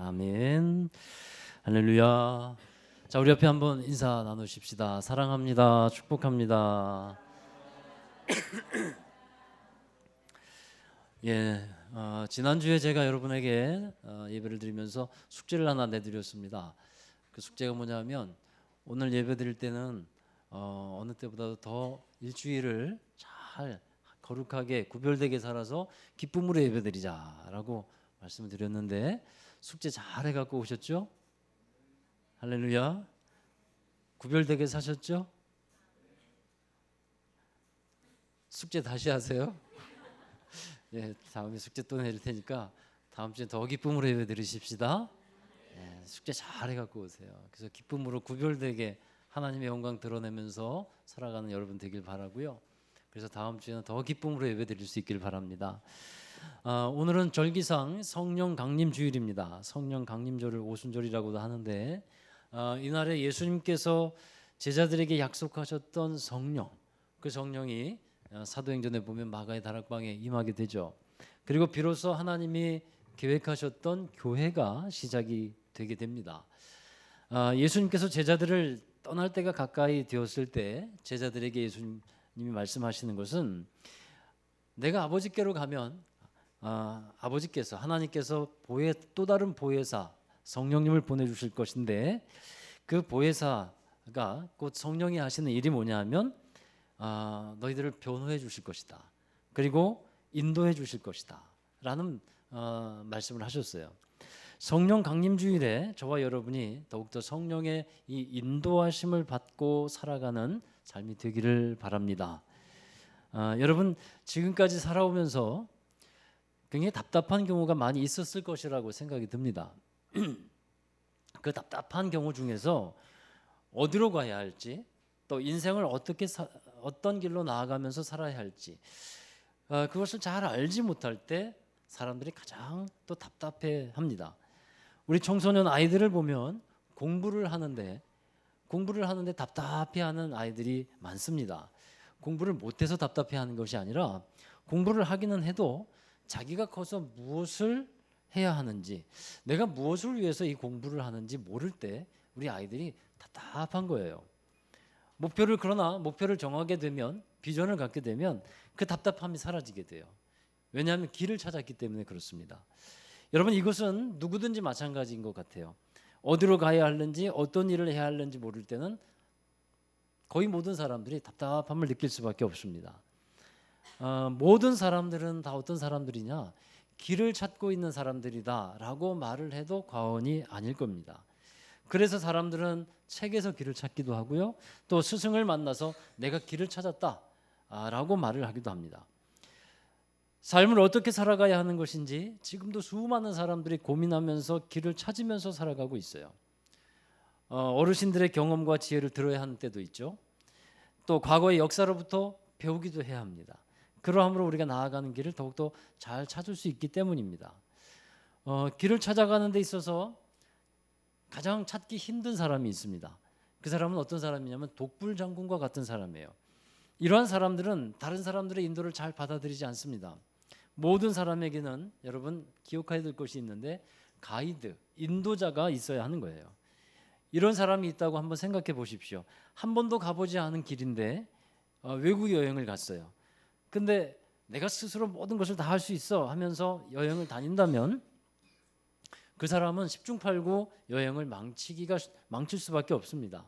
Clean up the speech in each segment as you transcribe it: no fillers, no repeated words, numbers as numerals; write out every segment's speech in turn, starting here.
아멘. 할렐루야. 자, 우리 옆에 한번 인사 나누십시다. 사랑합니다. 축복합니다. 예, 지난주에 제가 여러분에게 예배를 드리면서 숙제를 하나 내드렸습니다. 그 숙제가 뭐냐면 오늘 예배 드릴 때는 어느 때보다도 더 일주일을 잘 거룩하게 구별되게 살아서 기쁨으로 예배 드리자라고 말씀을 드렸는데 숙제 잘 해갖고 오셨죠? 할렐루야. 구별되게 사셨죠? 숙제 다시 하세요. 예, 다음에 숙제 또 내릴 테니까 다음 주에 더 기쁨으로 예배 드리십시다. 예, 숙제 잘 해갖고 오세요. 그래서 기쁨으로 구별되게 하나님의 영광 드러내면서 살아가는 여러분 되길 바라고요. 그래서 다음 주에는 더 기쁨으로 예배 드릴 수 있길 바랍니다. 오늘은 절기상 성령 강림 주일입니다. 성령 강림절을 오순절이라고도 하는데 이날에 예수님께서 제자들에게 약속하셨던 성령, 그 성령이 사도행전에 보면 마가의 다락방에 임하게 되죠. 그리고 비로소 하나님이 계획하셨던 교회가 시작이 되게 됩니다. 예수님께서 제자들을 떠날 때가 가까이 되었을 때 제자들에게 예수님이 말씀하시는 것은 내가 아버지께로 가면 아버지께서 하나님께서 또 다른 보혜사 성령님을 보내주실 것인데 그 보혜사가 곧 성령이 하시는 일이 뭐냐 하면 너희들을 변호해 주실 것이다. 그리고 인도해 주실 것이다 라는 말씀을 하셨어요. 성령 강림 주일에 저와 여러분이 더욱더 성령의 이 인도하심을 받고 살아가는 삶이 되기를 바랍니다. 여러분 지금까지 살아오면서 굉장히 답답한 경우가 많이 있었을 것이라고 생각이 듭니다. 그 답답한 경우 중에서 어디로 가야 할지, 또 인생을 어떤 길로 나아가면서 살아야 할지 그것을 잘 알지 못할 때 사람들이 가장 또 답답해합니다. 우리 청소년 아이들을 보면 공부를 하는데 답답해하는 아이들이 많습니다. 공부를 못해서 답답해하는 것이 아니라 공부를 하기는 해도 자기가 커서 무엇을 해야 하는지, 내가 무엇을 위해서 이 공부를 하는지 모를 때 우리 아이들이 답답한 거예요. 그러나 목표를 정하게 되면, 비전을 갖게 되면 그 답답함이 사라지게 돼요. 왜냐하면 길을 찾았기 때문에 그렇습니다. 여러분 이것은 누구든지 마찬가지인 것 같아요. 어디로 가야 하는지, 어떤 일을 해야 하는지 모를 때는 거의 모든 사람들이 답답함을 느낄 수밖에 없습니다. 모든 사람들은 다 어떤 사람들이냐? 길을 찾고 있는 사람들이다라고 말을 해도 과언이 아닐 겁니다. 그래서 사람들은 책에서 길을 찾기도 하고요. 또 스승을 만나서 내가 길을 찾았다라고 말을 하기도 합니다. 삶을 어떻게 살아가야 하는 것인지 지금도 수많은 사람들이 고민하면서 길을 찾으면서 살아가고 있어요. 어르신들의 경험과 지혜를 들어야 하는 때도 있죠. 또 과거의 역사로부터 배우기도 해야 합니다. 그러함으로 우리가 나아가는 길을 더욱더 잘 찾을 수 있기 때문입니다. 길을 찾아가는 데 있어서 가장 찾기 힘든 사람이 있습니다. 그 사람은 어떤 사람이냐면 독불장군과 같은 사람이에요. 이러한 사람들은 다른 사람들의 인도를 잘 받아들이지 않습니다. 모든 사람에게는 여러분 기억해야 될 것이 있는데 가이드, 인도자가 있어야 하는 거예요. 이런 사람이 있다고 한번 생각해 보십시오. 한 번도 가보지 않은 길인데 외국 여행을 갔어요. 근데 내가 스스로 모든 것을 다 할 수 있어 하면서 여행을 다닌다면 그 사람은 10중 8구 여행을 망칠 수밖에 없습니다.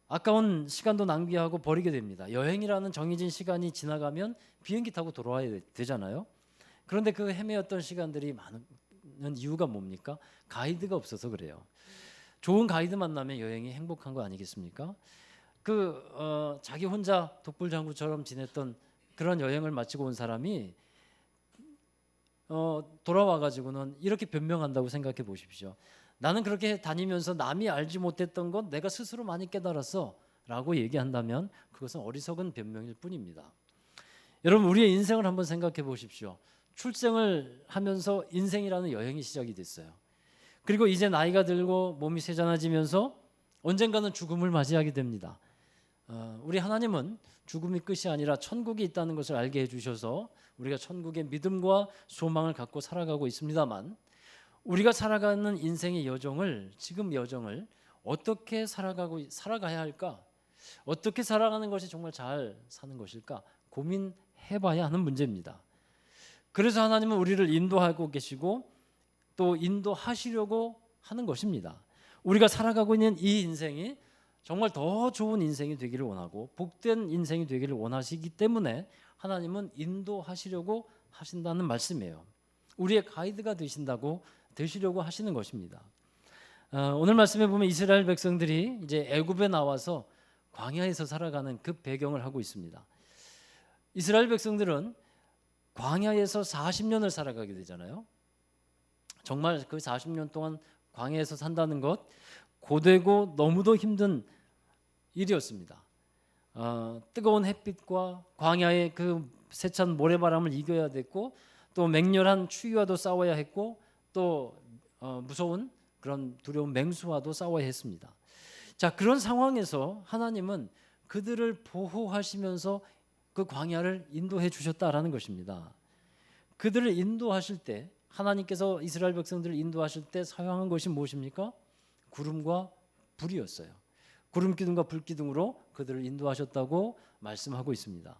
아까운 시간도 낭비하고 버리게 됩니다. 여행이라는 정해진 시간이 지나가면 비행기 타고 돌아와야 되잖아요. 그런데 그 헤매었던 시간들이 많은 이유가 뭡니까? 가이드가 없어서 그래요. 좋은 가이드 만나면 여행이 행복한 거 아니겠습니까? 자기 혼자 독불장구처럼 지냈던 그런 여행을 마치고 온 사람이 돌아와가지고는 이렇게 변명한다고 생각해 보십시오. 나는 그렇게 다니면서 남이 알지 못했던 건 내가 스스로 많이 깨달았어 라고 얘기한다면 그것은 어리석은 변명일 뿐입니다. 여러분 우리의 인생을 한번 생각해 보십시오. 출생을 하면서 인생이라는 여행이 시작이 됐어요. 그리고 이제 나이가 들고 몸이 세잔해지면서 언젠가는 죽음을 맞이하게 됩니다. 우리 하나님은 죽음이 끝이 아니라 천국이 있다는 것을 알게 해주셔서 우리가 천국의 믿음과 소망을 갖고 살아가고 있습니다만 우리가 살아가는 인생의 여정을, 지금 여정을 어떻게 살아가야 할까? 어떻게 살아가는 것이 정말 잘 사는 것일까? 고민해봐야 하는 문제입니다. 그래서 하나님은 우리를 인도하고 계시고 또 인도하시려고 하는 것입니다. 우리가 살아가고 있는 이 인생이 정말 더 좋은 인생이 되기를 원하고 복된 인생이 되기를 원하시기 때문에 하나님은 인도하시려고 하신다는 말씀이에요. 우리의 가이드가 되시려고 하시는 것입니다. 오늘 말씀에 보면 이스라엘 백성들이 이제 애굽에 나와서 광야에서 살아가는 그 배경을 하고 있습니다. 이스라엘 백성들은 광야에서 40년을 살아가게 되잖아요. 정말 그 40년 동안 광야에서 산다는 것 고되고 너무도 힘든 일이었습니다. 뜨거운 햇빛과 광야의 그 세찬 모래바람을 이겨야 됐고 또 맹렬한 추위와도 싸워야 했고 또 무서운 그런 두려운 맹수와도 싸워야 했습니다. 자, 그런 상황에서 하나님은 그들을 보호하시면서 그 광야를 인도해 주셨다라는 것입니다. 그들을 인도하실 때 하나님께서 이스라엘 백성들을 인도하실 때 사용한 것이 무엇입니까? 구름과 불이었어요. 구름 기둥과 불 기둥으로 그들을 인도하셨다고 말씀하고 있습니다.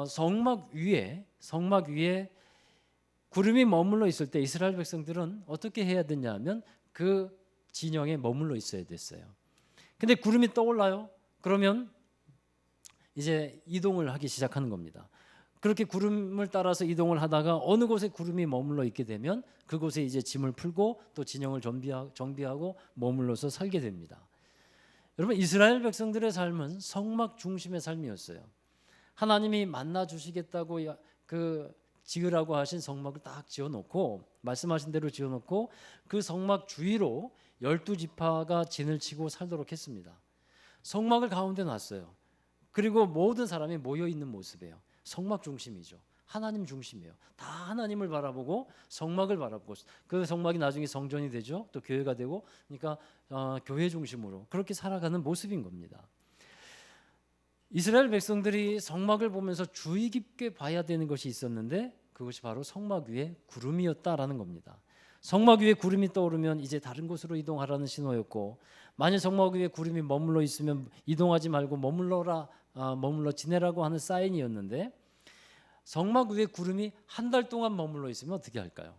성막 위에 구름이 머물러 있을 때 이스라엘 백성들은 어떻게 해야 되냐면 그 진영에 머물러 있어야 됐어요. 근데 구름이 떠올라요. 그러면 이제 이동을 하기 시작하는 겁니다. 그렇게 구름을 따라서 이동을 하다가 어느 곳에 구름이 머물러 있게 되면 그곳에 이제 짐을 풀고 또 진영을 정비하고 머물러서 살게 됩니다. 여러분, 이스라엘 백성들의 삶은 성막 중심의 삶이었어요. 하나님이 만나 주시겠다고 그 지으라고 하신 성막을 딱 지어놓고 말씀하신 대로 지어놓고 그 성막 주위로 12지파가 진을 치고 살도록 했습니다. 성막을 가운데 놨어요. 그리고 모든 사람이 모여 있는 모습이에요. 성막 중심이죠. 하나님 중심이에요. 다 하나님을 바라보고 성막을 바라보고 그 성막이 나중에 성전이 되죠. 또 교회가 되고 그러니까 교회 중심으로 그렇게 살아가는 모습인 겁니다. 이스라엘 백성들이 성막을 보면서 주의 깊게 봐야 되는 것이 있었는데 그것이 바로 성막 위에 구름이었다라는 겁니다. 성막 위에 구름이 떠오르면 이제 다른 곳으로 이동하라는 신호였고 만일 성막 위에 구름이 머물러 있으면 이동하지 말고 머물러 지내라고 하는 사인이었는데 성막 위에 구름이 한 달 동안 머물러 있으면 어떻게 할까요?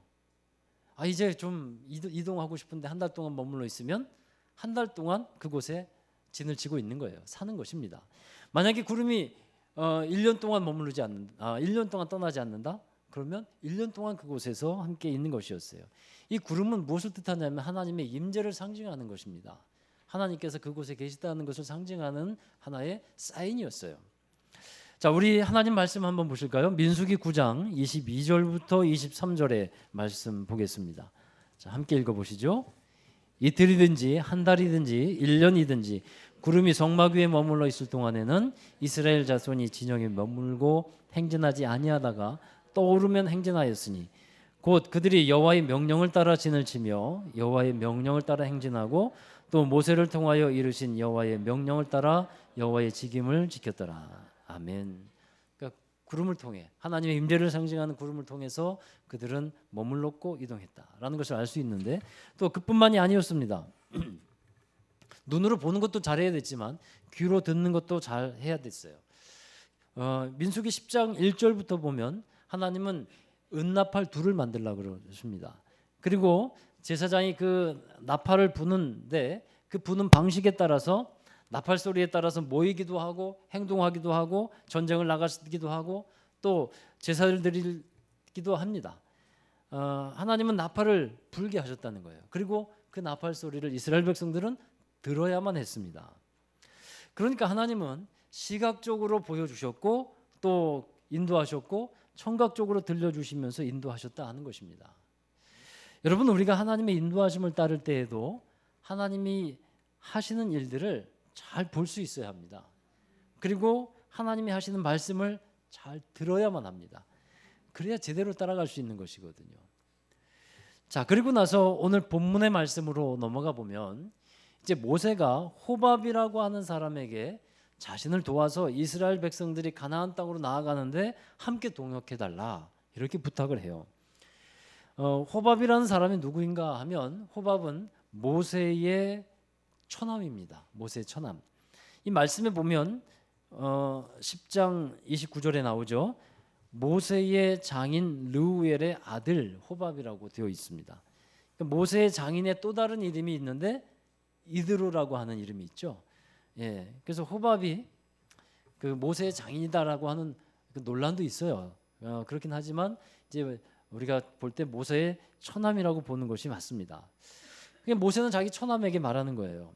이제 좀 이동하고 싶은데 한 달 동안 머물러 있으면 한 달 동안 그곳에 진을 치고 있는 거예요. 사는 것입니다. 만약에 구름이 1년 동안 1년 동안 떠나지 않는다? 그러면 1년 동안 그곳에서 함께 있는 것이었어요. 이 구름은 무엇을 뜻하냐면 하나님의 임재를 상징하는 것입니다. 하나님께서 그곳에 계시다는 것을 상징하는 하나의 사인이었어요. 자, 우리 하나님 말씀 한번 보실까요? 민수기 9장 22절부터 23절의 말씀 보겠습니다. 자, 함께 읽어보시죠. 이틀이든지 한 달이든지 1년이든지 구름이 성막 위에 머물러 있을 동안에는 이스라엘 자손이 진영에 머물고 행진하지 아니하다가 떠오르면 행진하였으니 곧 그들이 여호와의 명령을 따라 진을 치며 여호와의 명령을 따라 행진하고 또 모세를 통하여 이르신 여호와의 명령을 따라 여호와의 직임을 지켰더라. 아멘. 그러니까 구름을 통해 하나님의 임재를 상징하는 구름을 통해서 그들은 머물렀고 이동했다라는 것을 알 수 있는데 또 그뿐만이 아니었습니다. 눈으로 보는 것도 잘해야 됐지만 귀로 듣는 것도 잘 해야 됐어요. 민수기 10장 1절부터 보면 하나님은 은나팔 둘을 만들라고 그러십니다. 그리고 제사장이 그 나팔을 부는데 그 부는 방식에 따라서 나팔 소리에 따라서 모이기도 하고 행동하기도 하고 전쟁을 나가기도 하고 또 제사를 드리기도 합니다. 하나님은 나팔을 불게 하셨다는 거예요. 그리고 그 나팔 소리를 이스라엘 백성들은 들어야만 했습니다. 그러니까 하나님은 시각적으로 보여주셨고 또 인도하셨고 청각적으로 들려주시면서 인도하셨다 하는 것입니다. 여러분, 우리가 하나님의 인도하심을 따를 때에도 하나님이 하시는 일들을 잘 볼 수 있어야 합니다. 그리고 하나님이 하시는 말씀을 잘 들어야만 합니다. 그래야 제대로 따라갈 수 있는 것이거든요. 자, 그리고 나서 오늘 본문의 말씀으로 넘어가 보면 이제 모세가 호밥이라고 하는 사람에게 자신을 도와서 이스라엘 백성들이 가나안 땅으로 나아가는데 함께 동역해 달라 이렇게 부탁을 해요. 호밥이라는 사람이 누구인가 하면 호밥은 모세의 처남입니다. 모세의 처남. 이 말씀에 보면 10장 29절에 나오죠. 모세의 장인 르우엘의 아들 호밥이라고 되어 있습니다. 그러니까 모세의 장인의 또 다른 이름이 있는데 이드로라고 하는 이름이 있죠. 예, 그래서 호밥이 그 모세의 장인이다라고 하는 그 논란도 있어요. 그렇긴 하지만 이제 우리가 볼 때 모세의 처남이라고 보는 것이 맞습니다. 모세는 자기 처남에게 말하는 거예요.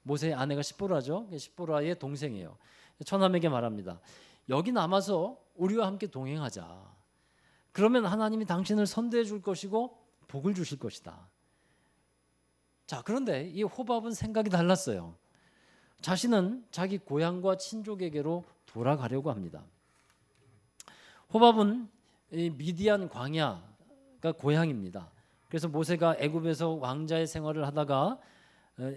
모세의 아내가 시보라죠. 시보라의 동생이에요. 처남에게 말합니다. 여기 남아서 우리와 함께 동행하자. 그러면 하나님이 당신을 선대해 줄 것이고 복을 주실 것이다. 자, 그런데 이 호밥은 생각이 달랐어요. 자신은 자기 고향과 친족에게로 돌아가려고 합니다. 호밥은 이 미디안 광야가 고향입니다. 그래서 모세가 애굽에서 왕자의 생활을 하다가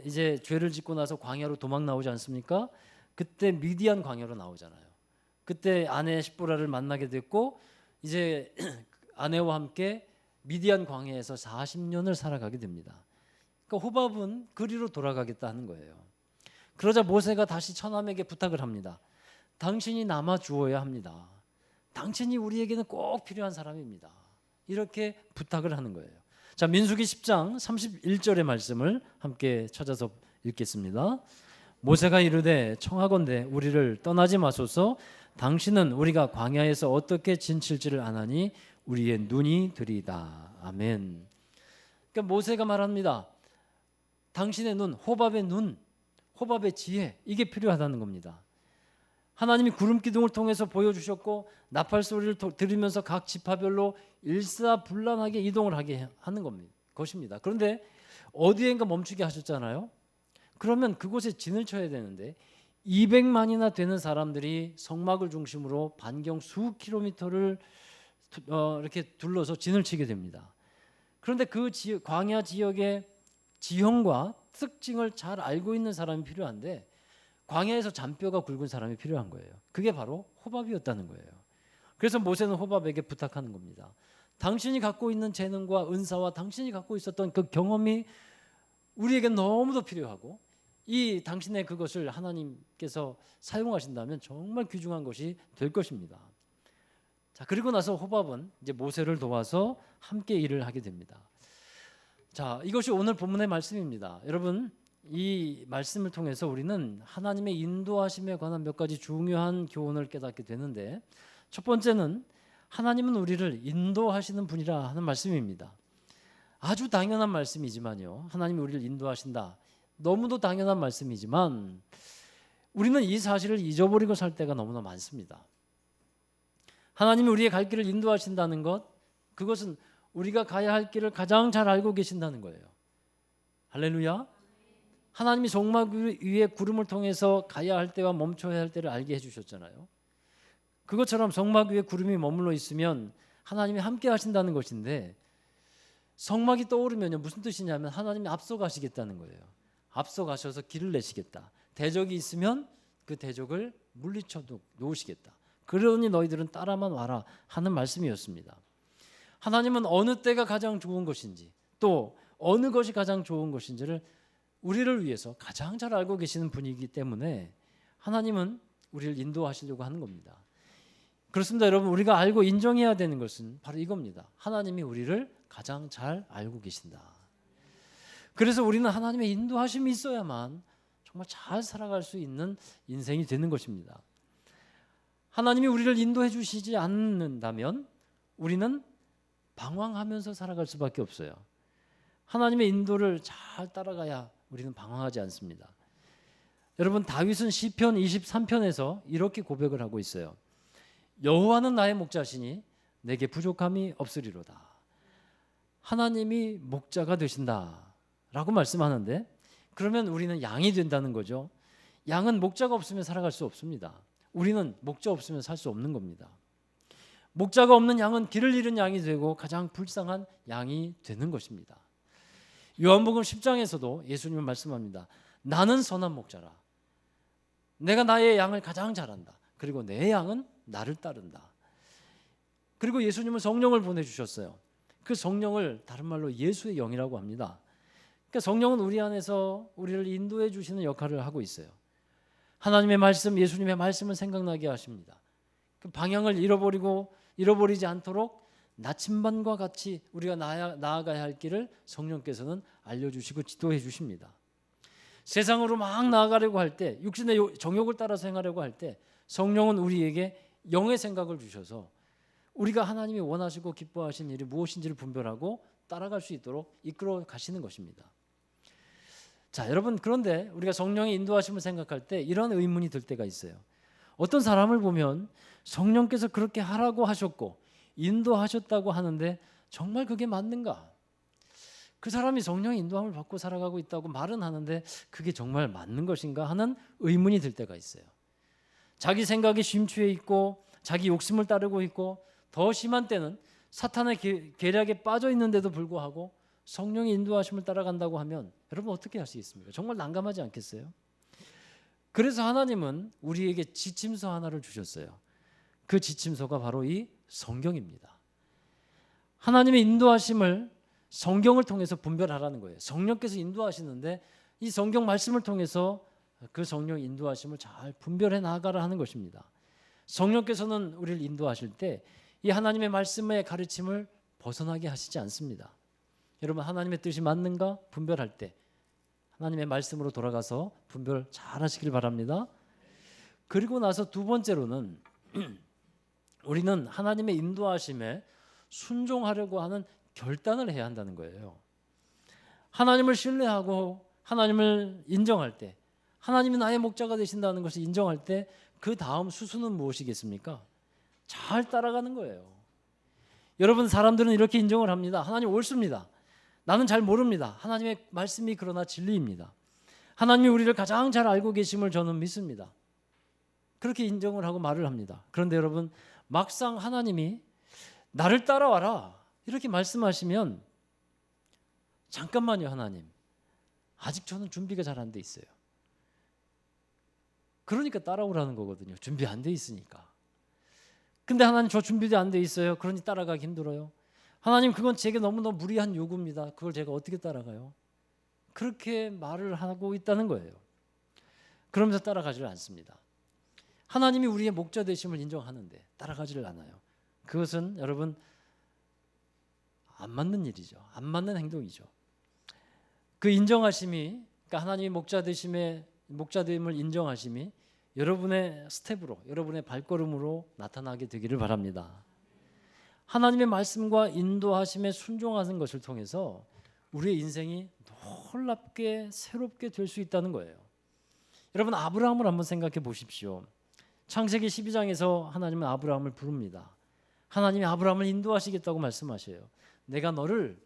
이제 죄를 짓고 나서 광야로 도망 나오지 않습니까? 그때 미디안 광야로 나오잖아요. 그때 아내 시보라를 만나게 됐고 이제 아내와 함께 미디안 광야에서 40년을 살아가게 됩니다. 그러니까 호밥은 그리로 돌아가겠다 하는 거예요. 그러자 모세가 다시 처남에게 부탁을 합니다. 당신이 남아 주어야 합니다. 당신이 우리에게는 꼭 필요한 사람입니다. 이렇게 부탁을 하는 거예요. 자, 민수기 10장 31절의 말씀을 함께 찾아서 읽겠습니다. 모세가 이르되 청하건대 우리를 떠나지 마소서. 당신은 우리가 광야에서 어떻게 지칠지를 아나니 우리의 눈이 들이다. 아멘. 그러니까 모세가 말합니다. 당신의 눈, 호밥의 눈, 호밥의 지혜, 이게 필요하다는 겁니다. 하나님이 구름 기둥을 통해서 보여주셨고 나팔 소리를 들으면서 각 지파별로 일사불란하게 이동을 하게 하는 것입니다. 그런데 어디엔가 멈추게 하셨잖아요. 그러면 그곳에 진을 쳐야 되는데 200만이나 되는 사람들이 성막을 중심으로 반경 수 킬로미터를 이렇게 둘러서 진을 치게 됩니다. 그런데 그 광야 지역의 지형과 특징을 잘 알고 있는 사람이 필요한데 광야에서 잔뼈가 굵은 사람이 필요한 거예요. 그게 바로 호밥이었다는 거예요. 그래서 모세는 호밥에게 부탁하는 겁니다. 당신이 갖고 있는 재능과 은사와 당신이 갖고 있었던 그 경험이 우리에게 너무도 필요하고 이 당신의 그것을 하나님께서 사용하신다면 정말 귀중한 것이 될 것입니다. 자, 그리고 나서 호밥은 이제 모세를 도와서 함께 일을 하게 됩니다. 자, 이것이 오늘 본문의 말씀입니다. 여러분, 이 말씀을 통해서 우리는 하나님의 인도하심에 관한 몇 가지 중요한 교훈을 깨닫게 되는데, 첫 번째는 하나님은 우리를 인도하시는 분이라 하는 말씀입니다. 아주 당연한 말씀이지만요, 하나님이 우리를 인도하신다, 너무도 당연한 말씀이지만 우리는 이 사실을 잊어버리고 살 때가 너무나 많습니다. 하나님이 우리의 갈 길을 인도하신다는 것, 그것은 우리가 가야 할 길을 가장 잘 알고 계신다는 거예요. 할렐루야. 하나님이 성막 위에 구름을 통해서 가야 할 때와 멈춰야 할 때를 알게 해주셨잖아요. 그것처럼 성막 위에 구름이 머물러 있으면 하나님이 함께 하신다는 것인데, 성막이 떠오르면요, 무슨 뜻이냐면 하나님이 앞서 가시겠다는 거예요. 앞서 가셔서 길을 내시겠다. 대적이 있으면 그 대적을 물리쳐 놓으시겠다. 그러니 너희들은 따라만 와라 하는 말씀이었습니다. 하나님은 어느 때가 가장 좋은 것인지, 또 어느 것이 가장 좋은 것인지를 우리를 위해서 가장 잘 알고 계시는 분이기 때문에 하나님은 우리를 인도하시려고 하는 겁니다. 그렇습니다, 여러분. 우리가 알고 인정해야 되는 것은 바로 이겁니다. 하나님이 우리를 가장 잘 알고 계신다. 그래서 우리는 하나님의 인도하심이 있어야만 정말 잘 살아갈 수 있는 인생이 되는 것입니다. 하나님이 우리를 인도해 주시지 않는다면 우리는 방황하면서 살아갈 수밖에 없어요. 하나님의 인도를 잘 따라가야 우리는 방황하지 않습니다. 여러분, 다윗은 시편 23편에서 이렇게 고백을 하고 있어요. 여호와는 나의 목자시니 내게 부족함이 없으리로다. 하나님이 목자가 되신다라고 말씀하는데, 그러면 우리는 양이 된다는 거죠. 양은 목자가 없으면 살아갈 수 없습니다. 우리는 목자 없으면 살 수 없는 겁니다. 목자가 없는 양은 길을 잃은 양이 되고 가장 불쌍한 양이 되는 것입니다. 요한복음 10장에서도 예수님은 말씀합니다. 나는 선한 목자라. 내가 나의 양을 가장 잘 안다. 그리고 내 양은 나를 따른다. 그리고 예수님은 성령을 보내주셨어요. 그 성령을 다른 말로 예수의 영이라고 합니다. 그러니까 성령은 우리 안에서 우리를 인도해 주시는 역할을 하고 있어요. 하나님의 말씀, 예수님의 말씀을 생각나게 하십니다. 그 방향을 잃어버리지 않도록 나침반과 같이 우리가 나아가야 할 길을 성령께서는 알려주시고 지도해 주십니다. 세상으로 막 나아가려고 할 때, 육신의 정욕을 따라서 행하려고 할 때 성령은 우리에게 영의 생각을 주셔서 우리가 하나님이 원하시고 기뻐하신 일이 무엇인지를 분별하고 따라갈 수 있도록 이끌어 가시는 것입니다. 자, 여러분, 그런데 우리가 성령의 인도하심을 생각할 때 이런 의문이 들 때가 있어요. 어떤 사람을 보면 성령께서 그렇게 하라고 하셨고 인도하셨다고 하는데 정말 그게 맞는가? 그 사람이 성령의 인도함을 받고 살아가고 있다고 말은 하는데 그게 정말 맞는 것인가 하는 의문이 들 때가 있어요. 자기 생각에 심취해 있고 자기 욕심을 따르고 있고 더 심한 때는 사탄의 계략에 빠져 있는데도 불구하고 성령의 인도하심을 따라간다고 하면 여러분 어떻게 하시겠습니까? 정말 난감하지 않겠어요? 그래서 하나님은 우리에게 지침서 하나를 주셨어요. 그 지침서가 바로 이 성경입니다. 하나님의 인도하심을 성경을 통해서 분별하라는 거예요. 성령께서 인도하시는데 이 성경 말씀을 통해서 그 성령 인도하심을 잘 분별해 나가라 하는 것입니다. 성령께서는 우리를 인도하실 때 이 하나님의 말씀의 가르침을 벗어나게 하시지 않습니다. 여러분, 하나님의 뜻이 맞는가 분별할 때 하나님의 말씀으로 돌아가서 분별 잘 하시길 바랍니다. 그리고 나서 두 번째로는 우리는 하나님의 인도하심에 순종하려고 하는 결단을 해야 한다는 거예요. 하나님을 신뢰하고 하나님을 인정할 때, 하나님이 나의 목자가 되신다는 것을 인정할 때 그 다음 수순은 무엇이겠습니까? 잘 따라가는 거예요. 여러분, 사람들은 이렇게 인정을 합니다. 하나님 옳습니다. 나는 잘 모릅니다. 하나님의 말씀이 그러나 진리입니다. 하나님이 우리를 가장 잘 알고 계심을 저는 믿습니다. 그렇게 인정을 하고 말을 합니다. 그런데 여러분, 막상 하나님이 나를 따라와라 이렇게 말씀하시면 잠깐만요, 하나님. 아직 저는 준비가 잘 안 돼 있어요. 그러니까 따라오라는 거거든요. 준비 안 돼 있으니까. 근데 하나님, 저 준비도 안 돼 있어요. 그러니 따라가기 힘들어요. 하나님, 그건 제게 너무너무 무리한 요구입니다. 그걸 제가 어떻게 따라가요? 그렇게 말을 하고 있다는 거예요. 그러면서 따라가지를 않습니다. 하나님이 우리의 목자 되심을 인정하는데 따라가지를 않아요. 그것은 여러분 안 맞는 일이죠. 안 맞는 행동이죠. 그 인정하심이, 그러니까 하나님이 목자됨을 인정하심이 여러분의 스텝으로, 여러분의 발걸음으로 나타나게 되기를 바랍니다. 하나님의 말씀과 인도하심에 순종하는 것을 통해서 우리의 인생이 놀랍게 새롭게 될 수 있다는 거예요. 여러분, 아브라함을 한번 생각해 보십시오. 창세기 12장에서 하나님은 아브라함을 부릅니다. 하나님이 아브라함을 인도하시겠다고 말씀하셔요. 내가 너를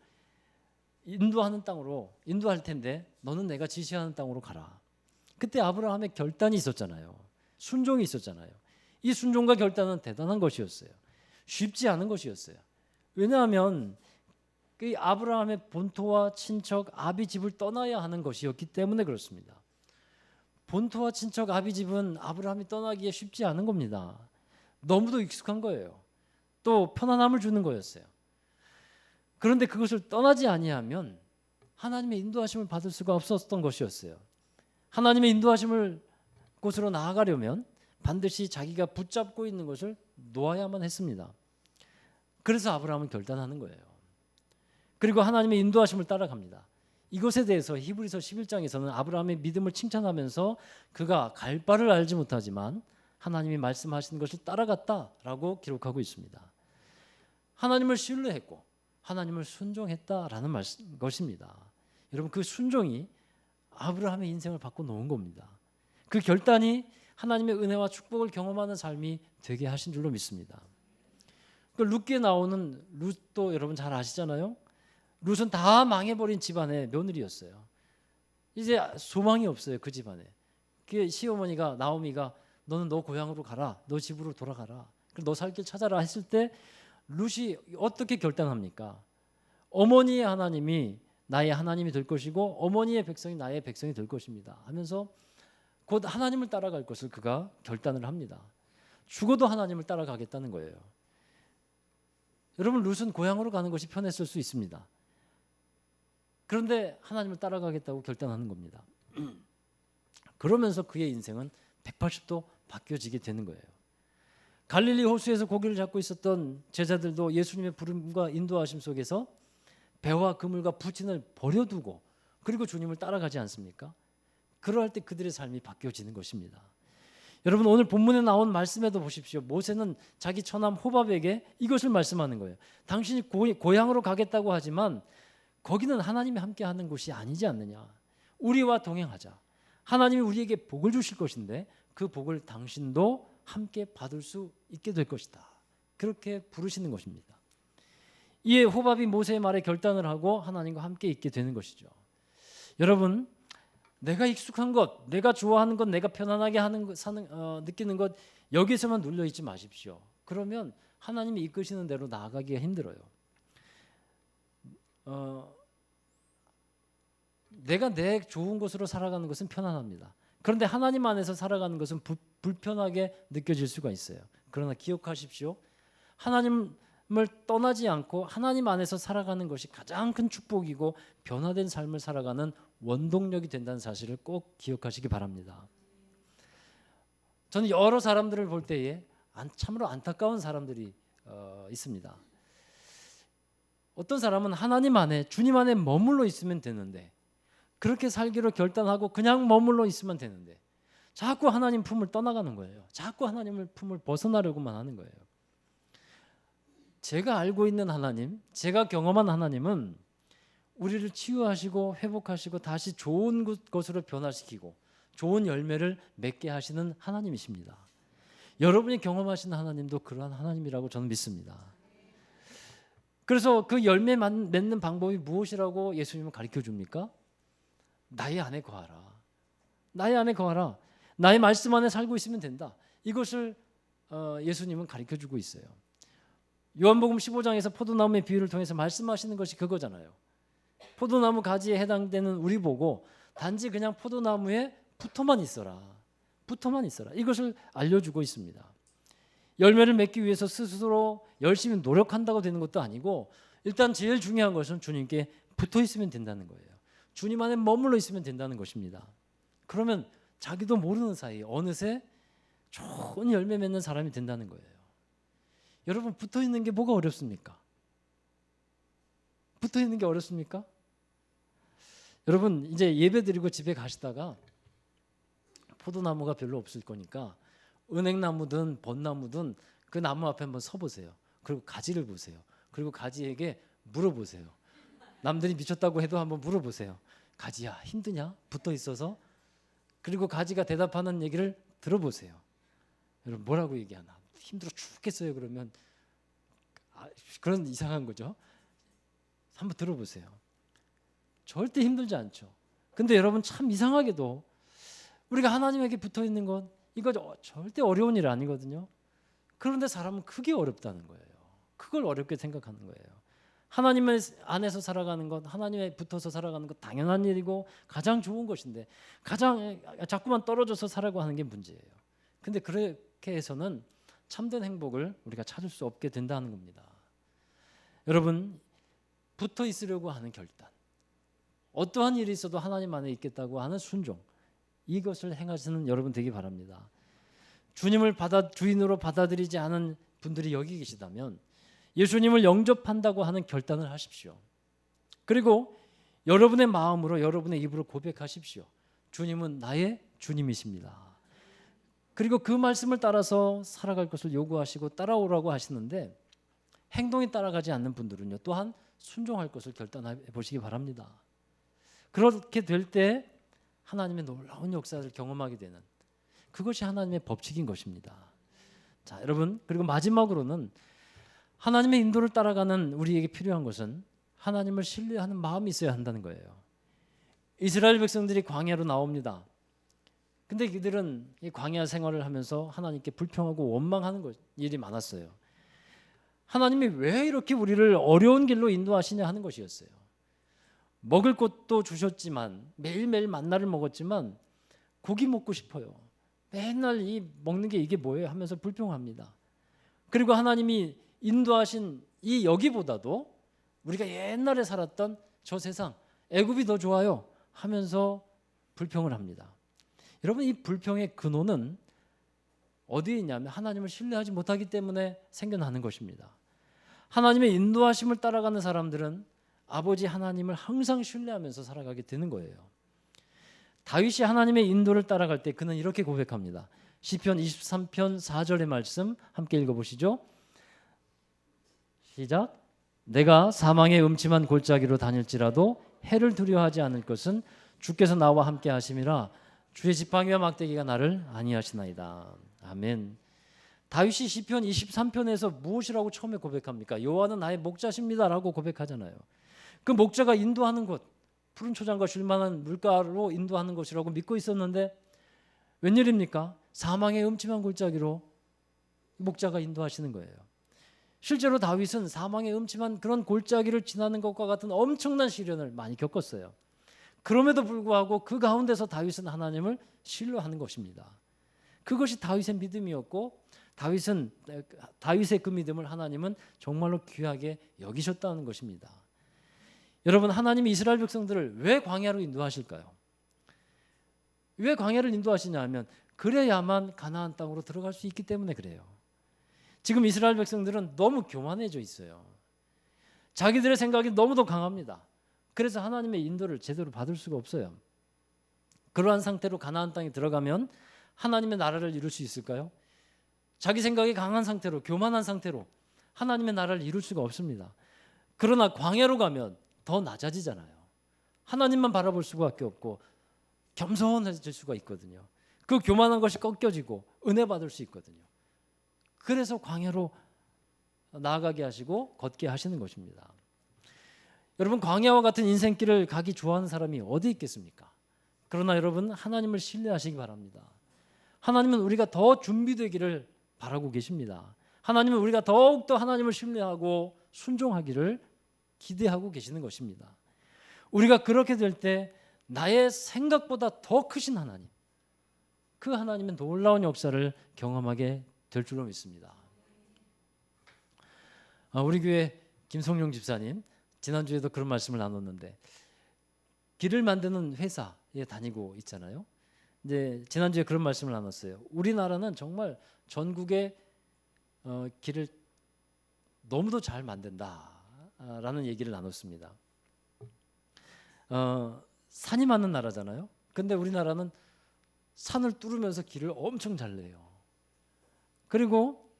인도하는 땅으로 인도할 텐데 너는 내가 지시하는 땅으로 가라. 그때 아브라함의 결단이 있었잖아요. 순종이 있었잖아요. 이 순종과 결단은 대단한 것이었어요. 쉽지 않은 것이었어요. 왜냐하면 그 아브라함의 본토와 친척 아비 집을 떠나야 하는 것이었기 때문에 그렇습니다. 본토와 친척 아비 집은 아브라함이 떠나기에 쉽지 않은 겁니다. 너무도 익숙한 거예요. 또 편안함을 주는 거였어요. 그런데 그것을 떠나지 아니하면 하나님의 인도하심을 받을 수가 없었던 것이었어요. 하나님의 인도하심을 곳으로 나아가려면 반드시 자기가 붙잡고 있는 것을 놓아야만 했습니다. 그래서 아브라함은 결단하는 거예요. 그리고 하나님의 인도하심을 따라갑니다. 이것에 대해서 히브리서 11장에서는 아브라함의 믿음을 칭찬하면서 그가 갈 바를 알지 못하지만 하나님이 말씀하신 것을 따라갔다라고 기록하고 있습니다. 하나님을 신뢰했고 하나님을 순종했다라는 것입니다. 여러분, 그 순종이 아브라함의 인생을 바꿔놓은 겁니다. 그 결단이 하나님의 은혜와 축복을 경험하는 삶이 되게 하신 줄로 믿습니다. 그 룻기에 나오는 룻도 여러분 잘 아시잖아요. 룻은 다 망해버린 집안의 며느리였어요. 이제 소망이 없어요, 그 집안에. 그 시어머니가, 나오미가 너는 너 고향으로 가라, 너 집으로 돌아가라, 너 살 길 찾아라 했을 때 룻이 어떻게 결단합니까? 어머니의 하나님이 나의 하나님이 될 것이고 어머니의 백성이 나의 백성이 될 것입니다 하면서 곧 하나님을 따라갈 것을 그가 결단을 합니다. 죽어도 하나님을 따라가겠다는 거예요. 여러분 룻은 고향으로 가는 것이 편했을 수 있습니다. 그런데 하나님을 따라가겠다고 결단하는 겁니다. 그러면서 그의 인생은 180도 바뀌어지게 되는 거예요. 갈릴리 호수에서 고기를 잡고 있었던 제자들도 예수님의 부름과 인도하심 속에서 배와 그물과 부친을 버려두고 그리고 주님을 따라가지 않습니까? 그러할 때 그들의 삶이 바뀌어지는 것입니다. 여러분 오늘 본문에 나온 말씀에도 보십시오. 모세는 자기 처남 호밥에게 이것을 말씀하는 거예요. 당신이 고향으로 가겠다고 하지만 거기는 하나님이 함께하는 곳이 아니지 않느냐. 우리와 동행하자. 하나님이 우리에게 복을 주실 것인데 그 복을 당신도 함께 받을 수 있게 될 것이다. 그렇게 부르시는 것입니다. 이에 호밥이 모세의 말에 결단을 하고 하나님과 함께 있게 되는 것이죠. 여러분 내가 익숙한 것, 내가 좋아하는 것, 내가 편안하게 하는 것, 느끼는 것 여기서만 눌려 있지 마십시오. 그러면 하나님이 이끄시는 대로 나아가기가 힘들어요. 내가 내 좋은 곳으로 살아가는 것은 편안합니다. 그런데 하나님 안에서 살아가는 것은 불편하게 느껴질 수가 있어요. 그러나 기억하십시오. 하나님을 떠나지 않고 하나님 안에서 살아가는 것이 가장 큰 축복이고 변화된 삶을 살아가는 원동력이 된다는 사실을 꼭 기억하시기 바랍니다. 저는 여러 사람들을 볼 때에 참으로 안타까운 사람들이 있습니다. 어떤 사람은 하나님 안에 주님 안에 머물러 있으면 되는데 그렇게 살기로 결단하고 그냥 머물러 있으면 되는데 자꾸 하나님 품을 떠나가는 거예요. 자꾸 하나님을 품을 벗어나려고만 하는 거예요. 제가 알고 있는 하나님, 제가 경험한 하나님은 우리를 치유하시고 회복하시고 다시 좋은 것으로 변화시키고 좋은 열매를 맺게 하시는 하나님이십니다. 여러분이 경험하시는 하나님도 그러한 하나님이라고 저는 믿습니다. 그래서 그 열매 맺는 방법이 무엇이라고 예수님은 가르쳐 줍니까? 나의 안에 거하라. 나의 안에 거하라. 나의 말씀 안에 살고 있으면 된다. 이것을 예수님은 가르쳐 주고 있어요. 요한복음 15장에서 포도나무의 비유를 통해서 말씀하시는 것이 그거잖아요. 포도나무 가지에 해당되는 우리 보고 단지 그냥 포도나무에 붙어만 있어라. 붙어만 있어라. 이것을 알려주고 있습니다. 열매를 맺기 위해서 스스로 열심히 노력한다고 되는 것도 아니고 일단 제일 중요한 것은 주님께 붙어 있으면 된다는 거예요. 주님 안에 머물러 있으면 된다는 것입니다. 그러면 자기도 모르는 사이 어느새 좋은 열매 맺는 사람이 된다는 거예요. 여러분 붙어 있는 게 뭐가 어렵습니까? 붙어 있는 게 어렵습니까? 여러분 이제 예배 드리고 집에 가시다가 포도나무가 별로 없을 거니까 은행나무든 벚나무든 그 나무 앞에 한번 서보세요. 그리고 가지를 보세요. 그리고 가지에게 물어보세요. 남들이 미쳤다고 해도 한번 물어보세요. 가지야 힘드냐? 붙어 있어서. 그리고 가지가 대답하는 얘기를 들어보세요. 여러분 뭐라고 얘기하나? 힘들어 죽겠어요. 그러면 그런 이상한 거죠. 한번 들어보세요. 절대 힘들지 않죠. 근데 여러분 참 이상하게도 우리가 하나님에게 붙어 있는 것 이거 절대 어려운 일 아니거든요. 그런데 사람은 그게 어렵다는 거예요. 그걸 어렵게 생각하는 거예요. 하나님 안에서 살아가는 것, 하나님에 붙어서 살아가는 것 당연한 일이고 가장 좋은 것인데 가장 자꾸만 떨어져서 살아가고 하는 게 문제예요. 근데 그렇게 해서는 참된 행복을 우리가 찾을 수 없게 된다는 겁니다. 여러분 붙어 있으려고 하는 결단, 어떠한 일이 있어도 하나님 안에 있겠다고 하는 순종, 이것을 행하시는 여러분 되기 바랍니다. 주님을 주인으로 받아들이지 않은 분들이 여기 계시다면 예수님을 영접한다고 하는 결단을 하십시오. 그리고 여러분의 마음으로 여러분의 입으로 고백하십시오. 주님은 나의 주님이십니다. 그리고 그 말씀을 따라서 살아갈 것을 요구하시고 따라오라고 하시는데 행동이 따라가지 않는 분들은요 또한 순종할 것을 결단해 보시기 바랍니다. 그렇게 될 때 하나님의 놀라운 역사를 경험하게 되는 그것이 하나님의 법칙인 것입니다. 자, 여러분 그리고 마지막으로는 하나님의 인도를 따라가는 우리에게 필요한 것은 하나님을 신뢰하는 마음이 있어야 한다는 거예요. 이스라엘 백성들이 광야로 나옵니다. 근데 그들은 이 광야 생활을 하면서 하나님께 불평하고 원망하는 일이 많았어요. 하나님이 왜 이렇게 우리를 어려운 길로 인도하시냐 하는 것이었어요. 먹을 것도 주셨지만 매일매일 만나를 먹었지만 고기 먹고 싶어요. 맨날 이 먹는 게 이게 뭐예요 하면서 불평합니다. 그리고 하나님이 인도하신 이 여기보다도 우리가 옛날에 살았던 저 세상 애굽이 더 좋아요 하면서 불평을 합니다. 여러분, 이 불평의 근원은 어디에 있냐면 하나님을 신뢰하지 못하기 때문에 생겨나는 것입니다. 하나님의 인도하심을 따라가는 사람들은 아버지 하나님을 항상 신뢰하면서 살아가게 되는 거예요. 다윗이 하나님의 인도를 따라갈 때 그는 이렇게 고백합니다. 시편 23편 4절의 말씀 함께 읽어보시죠. 시작. 내가 사망의 음침한 골짜기로 다닐지라도 해를 두려워하지 않을 것은 주께서 나와 함께 하심이라. 주의 지팡이와 막대기가 나를 안위하시나이다. 아멘. 다윗이 시편 23편에서 무엇이라고 처음에 고백합니까? 여호와는 나의 목자십니다라고 고백하잖아요. 그 목자가 인도하는 곳, 푸른 초장과 쉴만한 물가로 인도하는 것이라고 믿고 있었는데 웬일입니까? 사망의 음침한 골짜기로 목자가 인도하시는 거예요. 실제로 다윗은 사망의 음침한 그런 골짜기를 지나는 것과 같은 엄청난 시련을 많이 겪었어요. 그럼에도 불구하고 그 가운데서 다윗은 하나님을 신뢰하는 것입니다. 그것이 다윗의 믿음이었고 다윗의 그 믿음을 하나님은 정말로 귀하게 여기셨다는 것입니다. 여러분, 하나님이 이스라엘 백성들을 왜 광야로 인도하실까요? 왜 광야를 인도하시냐 하면 그래야만 가나안 땅으로 들어갈 수 있기 때문에 그래요. 지금 이스라엘 백성들은 너무 교만해져 있어요. 자기들의 생각이 너무도 강합니다. 그래서 하나님의 인도를 제대로 받을 수가 없어요. 그러한 상태로 가나안 땅에 들어가면 하나님의 나라를 이룰 수 있을까요? 자기 생각이 강한 상태로, 교만한 상태로 하나님의 나라를 이룰 수가 없습니다. 그러나 광야로 가면 더 낮아지잖아요. 하나님만 바라볼 수밖에 없고 겸손해질 수가 있거든요. 그 교만한 것이 꺾여지고 은혜 받을 수 있거든요. 그래서 광야로 나아가게 하시고 걷게 하시는 것입니다. 여러분, 광야와 같은 인생길을 가기 좋아하는 사람이 어디 있겠습니까? 그러나 여러분, 하나님을 신뢰하시기 바랍니다. 하나님은 우리가 더 준비되기를 바라고 계십니다. 하나님은 우리가 더욱더 하나님을 신뢰하고 순종하기를 기대하고 계시는 것입니다. 우리가 그렇게 될 때 나의 생각보다 더 크신 하나님, 그 하나님의 놀라운 역사를 경험하게 될 줄로 믿습니다. 우리 교회 김성용 집사님 지난주에도 그런 말씀을 나눴는데 길을 만드는 회사에 다니고 있잖아요. 이제 지난주에 그런 말씀을 나눴어요. 우리나라는 정말 전국에 길을 너무도 잘 만든다라는 얘기를 나눴습니다. 산이 많은 나라잖아요. 근데 우리나라는 산을 뚫으면서 길을 엄청 잘 내요. 그리고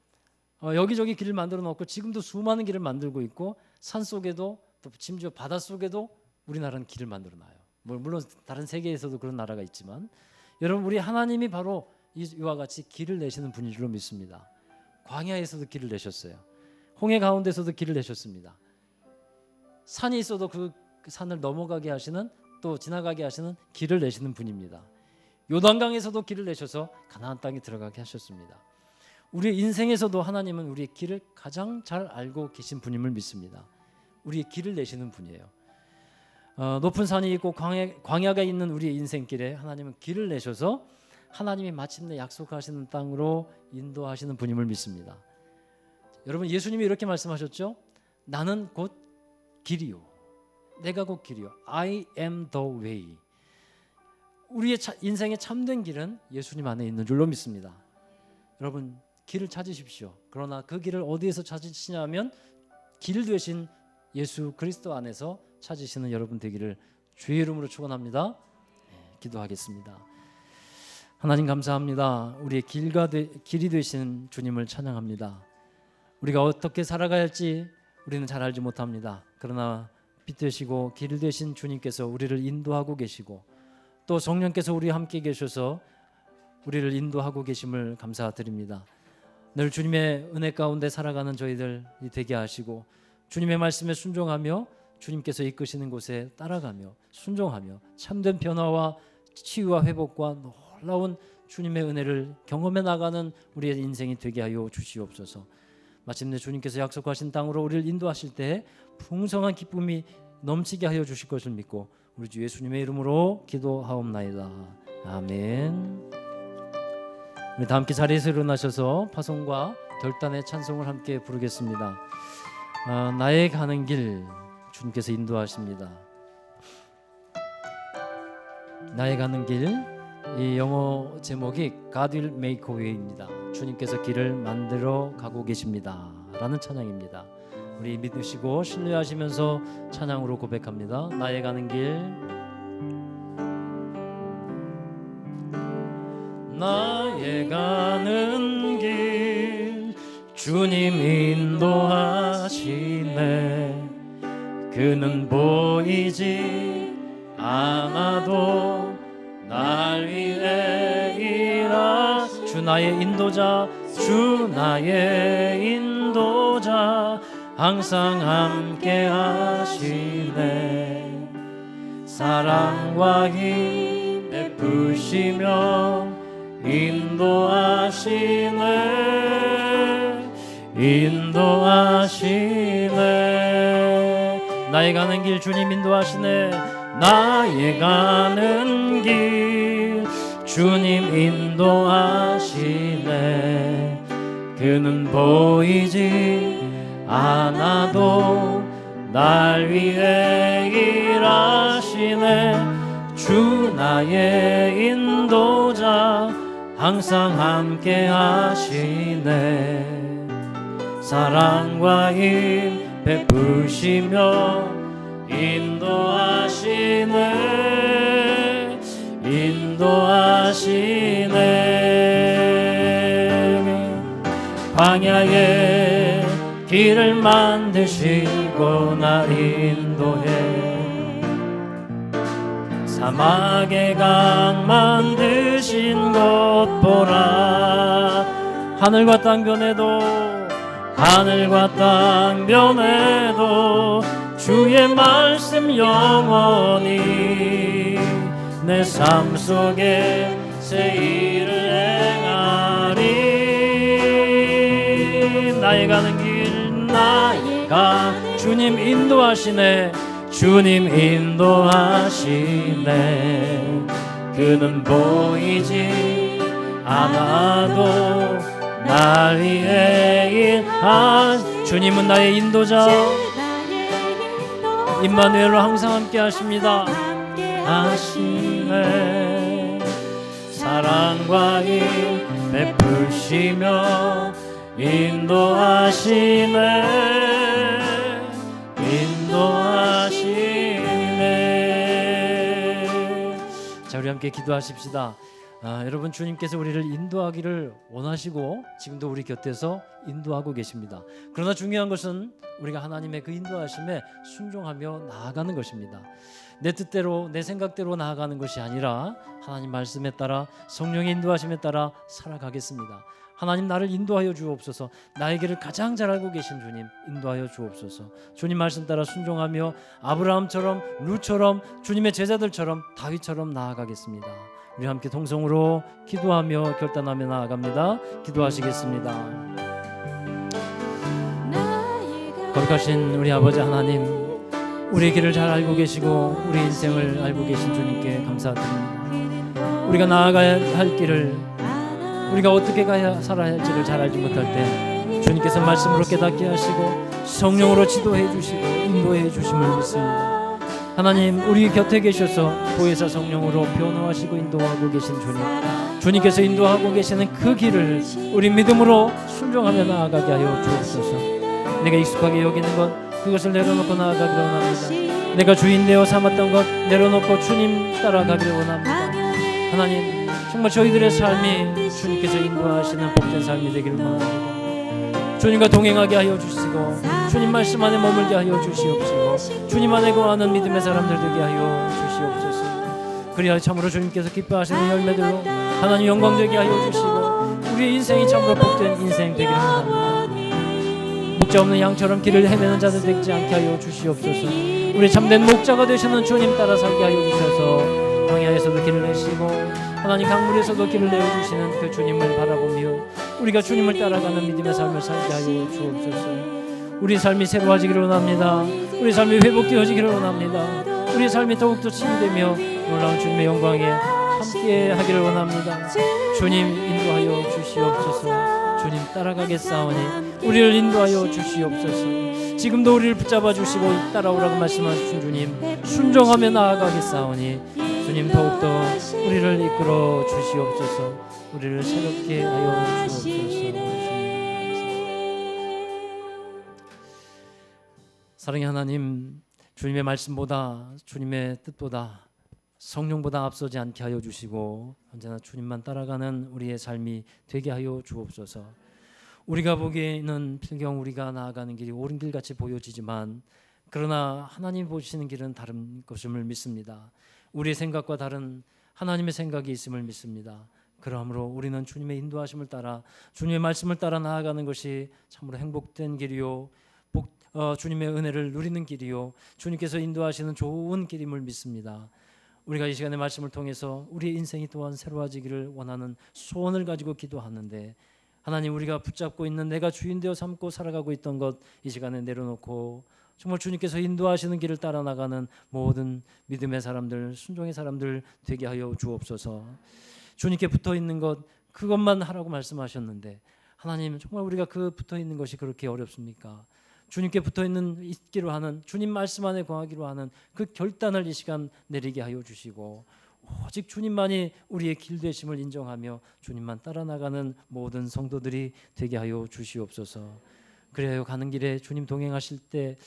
여기저기 길을 만들어 놓고 지금도 수많은 길을 만들고 있고 산 속에도 또 심지어 바다 속에도 우리나라는 길을 만들어 놔요. 물론 다른 세계에서도 그런 나라가 있지만 여러분, 우리 하나님이 바로 이와 같이 길을 내시는 분인 줄로 믿습니다. 광야에서도 길을 내셨어요. 홍해 가운데서도 길을 내셨습니다. 산이 있어도 그 산을 넘어가게 하시는, 또 지나가게 하시는 길을 내시는 분입니다. 요단강에서도 길을 내셔서 가나안 땅에 들어가게 하셨습니다. 우리의 인생에서도 하나님은 우리의 길을 가장 잘 알고 계신 분임을 믿습니다. 우리의 길을 내시는 분이에요. 높은 산이 있고 광야가 있는 우리의 인생길에 하나님은 길을 내셔서 하나님이 마침내 약속하시는 땅으로 인도하시는 분임을 믿습니다. 여러분, 예수님이 이렇게 말씀하셨죠. 나는 곧 길이요, 내가 곧 길이요. I am the way. 우리의 인생의 참된 길은 예수님 안에 있는 줄로 믿습니다. 여러분, 길을 찾으십시오. 그러나 그 길을 어디에서 찾으시냐면 길 되신 예수 그리스도 안에서 찾으시는 여러분 되기를 주의 이름으로 축원합니다. 기도하겠습니다. 하나님 감사합니다. 우리의 길이 되신 주님을 찬양합니다. 우리가 어떻게 살아가야 할지 우리는 잘 알지 못합니다. 그러나 빛 되시고 길 되신 주님께서 우리를 인도하고 계시고 또 성령께서 우리와 함께 계셔서 우리를 인도하고 계심을 감사드립니다. 늘 주님의 은혜 가운데 살아가는 저희들이 되게 하시고 주님의 말씀에 순종하며 주님께서 이끄시는 곳에 따라가며 순종하며 참된 변화와 치유와 회복과 놀라운 주님의 은혜를 경험해 나가는 우리의 인생이 되게 하여 주시옵소서. 마침내 주님께서 약속하신 땅으로 우리를 인도하실 때 풍성한 기쁨이 넘치게 하여 주실 것을 믿고 우리 주 예수님의 이름으로 기도하옵나이다. 아멘. 우리 다 함께 자리에서 일어나셔서 파송과 결단의 찬송을 함께 부르겠습니다. 나의 가는 길 주님께서 인도하십니다. 나의 가는 길, 이 영어 제목이 God will make a way입니다. 주님께서 길을 만들어 가고 계십니다 라는 찬양입니다. 우리 믿으시고 신뢰하시면서 찬양으로 고백합니다. 나의 가는 길, 나의 가는 길 주님 인도하시네. 그는 보이지 않아도 날 위해 주 나의 인도자, 주 나의 인도자 항상 함께 하시네. 사랑과 힘 베푸시며 인도하시네. 인도하시네. 나의 가는 길 주님 인도하시네. 나의 가는 길 주님 인도하시네. 그는 보이지 않아도 날 위해 일하시네. 주 나의 인도자 항상 함께 하시네. 사랑과 힘 베푸시며 인도하시네. 인도하시네. 광야에 길을 만드시고 날 인도해. 사막에 강 만드신 것 보라. 하늘과 땅 변해도 하늘과 땅 변해도 주의 말씀 영원히 내 삶 속에 새 일을 행하리. 나의 가는 길 나가 주님 인도하시네. 주님 인도하시네. 그는 보이지 않아도 날 위해 주님은 나의 인도자. 임마누엘로 항상 함께 하십니다. 하시네. 사랑과 힘 베푸시며 인도하시네. 인도하시네. 자, 우리 함께 기도하십시다. 여러분, 주님께서 우리를 인도하기를 원하시고 지금도 우리 곁에서 인도하고 계십니다. 그러나 중요한 것은 우리가 하나님의 그 인도하심에 순종하며 나아가는 것입니다. 내 뜻대로 내 생각대로 나아가는 것이 아니라 하나님 말씀에 따라 성령의 인도하심에 따라 살아가겠습니다. 하나님 나를 인도하여 주옵소서. 나의 길을 가장 잘 알고 계신 주님 인도하여 주옵소서. 주님 말씀 따라 순종하며 아브라함처럼 룻처럼 주님의 제자들처럼 다윗처럼 나아가겠습니다. 우리 함께 동성으로 기도하며 결단하며 나아갑니다. 기도하시겠습니다. 거룩하신 우리 아버지 하나님, 우리의 길을 잘 알고 계시고 우리 인생을 알고 계신 주님께 감사드립니다. 우리가 나아가야 할 길을, 우리가 어떻게 가야 살아야 할지를 잘 알지 못할 때 주님께서 말씀으로 깨닫게 하시고 성령으로 지도해 주시고 인도해 주심을 믿습니다. 하나님, 우리 곁에 계셔서 보혜사 성령으로 변호하시고 인도하고 계신 주님, 주님께서 인도하고 계시는 그 길을 우리 믿음으로 순종하며 나아가게 하여 주옵소서. 내가 익숙하게 여기는 것, 그것을 내려놓고 나아가기를 원합니다. 내가 주인 되어 삼았던 것 내려놓고 주님 따라가기를 원합니다. 하나님, 정말 저희들의 삶이 주님께서 인도하시는 복된 삶이 되기를 원합니다. 주님과 동행하게 하여 주시고 주님 말씀 안에 머물게 하여 주시옵시고 주님 안에 거하는 믿음의 사람들 되게 하여 주시옵소서. 그리하여 참으로 주님께서 기뻐하시는 열매들로 하나님 영광 되게 하여 주시고 우리의 인생이 참으로 복된 인생 되기를 원합니다. 목자 없는 양처럼 길을 헤매는 자들 되지 않게 하여 주시옵소서. 우리 참된 목자가 되시는 주님 따라 살게 하여 주셔서 광야에서도 길을 내시고 하나님 강물에서도 길을 내어주시는 그 주님을 바라보며 우리가 주님을 따라가는 믿음의 삶을 살게 하여 주옵소서. 우리 삶이 새로워지기를 원합니다. 우리 삶이 회복되어지기를 원합니다. 우리 삶이 더욱더 치유되며 놀라운 주님의 영광에 한 함께 하기를 원합니다. 주님 인도하여 주시옵소서. 주님 따라가겠사오니 우리를 인도하여 주시옵소서. 지금도 우리를 붙잡아 주시고 따라오라고 말씀하신 주님 순종하며 나아가겠사오니 주님 더욱더 우리를 이끌어 주시옵소서. 우리를 새롭게 하여 주옵소서. 사랑의 하나님, 주님의 말씀보다 주님의 뜻보다 성령보다 앞서지 않게 하여 주시고 언제나 주님만 따라가는 우리의 삶이 되게 하여 주옵소서. 우리가 보기에는 필경 우리가 나아가는 길이 옳은 길같이 보여지지만 그러나 하나님 보시는 길은 다른 것임을 믿습니다. 우리의 생각과 다른 하나님의 생각이 있음을 믿습니다. 그러므로 우리는 주님의 인도하심을 따라 주님의 말씀을 따라 나아가는 것이 참으로 행복된 길이요 주님의 은혜를 누리는 길이요 주님께서 인도하시는 좋은 길임을 믿습니다. 우리가 이 시간의 말씀을 통해서 우리의 인생이 또한 새로워지기를 원하는 소원을 가지고 기도하는데 하나님 우리가 붙잡고 있는 내가 주인 되어 삼고 살아가고 있던 것 이 시간에 내려놓고 정말 주님께서 인도하시는 길을 따라 나가는 모든 믿음의 사람들 순종의 사람들 되게 하여 주옵소서. 주님께 붙어있는 것 그것만 하라고 말씀하셨는데 하나님 정말 우리가 그 붙어있는 것이 그렇게 어렵습니까? 주님께 있기로 하는 주님 말씀 안에 거하기로 하는 그 결단을 이 시간 내리게 하여 주시고 오직 주님만이 우리의 길 되심을 인정하며 주님만 따라 나가는 모든 성도들이 되게 하여 주시옵소서. 그래야 가는 길에 주님 동행하실 때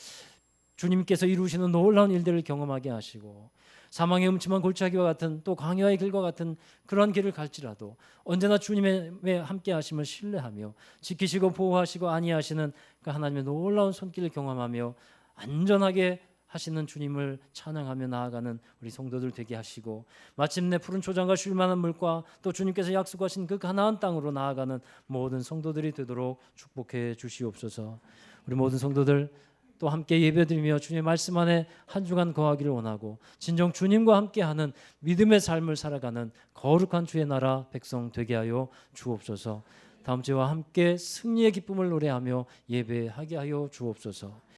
주님께서 이루시는 놀라운 일들을 경험하게 하시고 사망의 음침한 골짜기와 같은 또 광야의 길과 같은 그러한 길을 갈지라도 언제나 주님의 함께 하심을 신뢰하며 지키시고 보호하시고 안위하시는 그 하나님의 놀라운 손길을 경험하며 안전하게 하시는 주님을 찬양하며 나아가는 우리 성도들 되게 하시고 마침내 푸른 초장과 쉴 만한 물과 또 주님께서 약속하신 그 가나안 땅으로 나아가는 모든 성도들이 되도록 축복해 주시옵소서. 우리 모든 성도들 또 함께 예배드리며 주님의 말씀 안에 한 주간 거하기를 원하고 진정 주님과 함께하는 믿음의 삶을 살아가는 거룩한 주의 나라 백성 되게 하여 주옵소서. 다음 주와 함께 승리의 기쁨을 노래하며 예배하게 하여 주옵소서.